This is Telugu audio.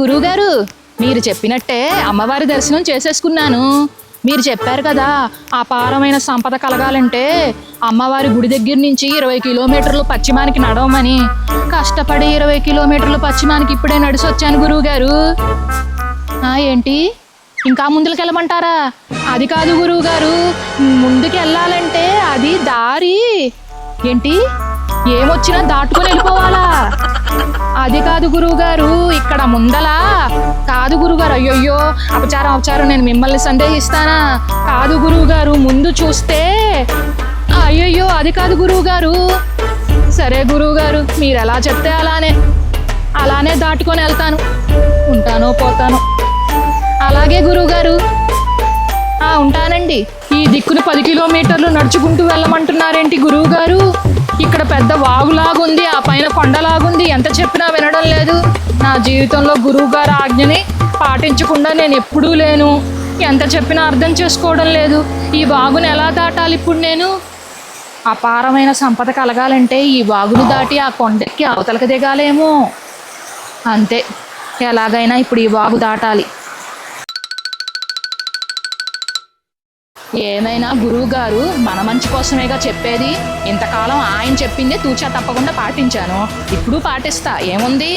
గురువుగారు, మీరు చెప్పినట్టే అమ్మవారి దర్శనం చేసేసుకున్నాను. మీరు చెప్పారు కదా, అపారమైన సంపద కలగాలంటే అమ్మవారి గుడి దగ్గర నుంచి 20 కిలోమీటర్లు పశ్చిమానికి నడవమని. కష్టపడి 20 కిలోమీటర్లు పశ్చిమానికి ఇప్పుడే నడిచి వచ్చాను గురువుగారు. ఏంటి, ఇంకా ముందుకు వెళ్ళమంటారా? అది కాదు గురువుగారు, ముందుకు వెళ్ళాలంటే అది దారి. ఏంటి, ఏమొచ్చినా దాటుకొని వెళ్ళిపోవాలా? అది కాదు గురువుగారు, ఇక్కడ ముందలా కాదు గురువుగారు. అయ్యయ్యో, అపచారం, నేను మిమ్మల్ని సందేహిస్తానా? కాదు గురువుగారు, ముందు చూస్తే. అయ్యయ్యో, అది కాదు గురువుగారు. సరే గురువుగారు, మీరు ఎలా చెప్తే అలానే దాటుకొని వెళ్తాను. ఉంటానో పోతాను. అలాగే గురువుగారు. ఉంటానండి. ఈ దిక్కును 10 కిలోమీటర్లు నడుచుకుంటూ వెళ్ళమంటున్నారేంటి గురువుగారు? ఇక్కడ పెద్ద వాగులాగుంది, ఆ పైన కొండలాగుంది. ఎంత చెప్పినా వినడం లేదు. నా జీవితంలో గురువుగారు ఆజ్ఞని పాటించకుండా నేను ఎప్పుడూ లేను. ఎంత చెప్పినా అర్థం చేసుకోవడం లేదు. ఈ వాగుని ఎలా దాటాలి ఇప్పుడు నేను? అపారమైన సంపద కలగాలంటే ఈ వాగును దాటి ఆ కొండకి అవతలకి దిగాలేమో. అంతే, ఎలాగైనా ఇప్పుడు ఈ వాగు దాటాలి. ఏమైనా గురువుగారు మన మంచి కోసమేగా చెప్పేది. ఇంతకాలం ఆయన చెప్పిందే తూచా తప్పకుండా పాటించాను. ఇప్పుడు పాటిస్తా, ఏముంది?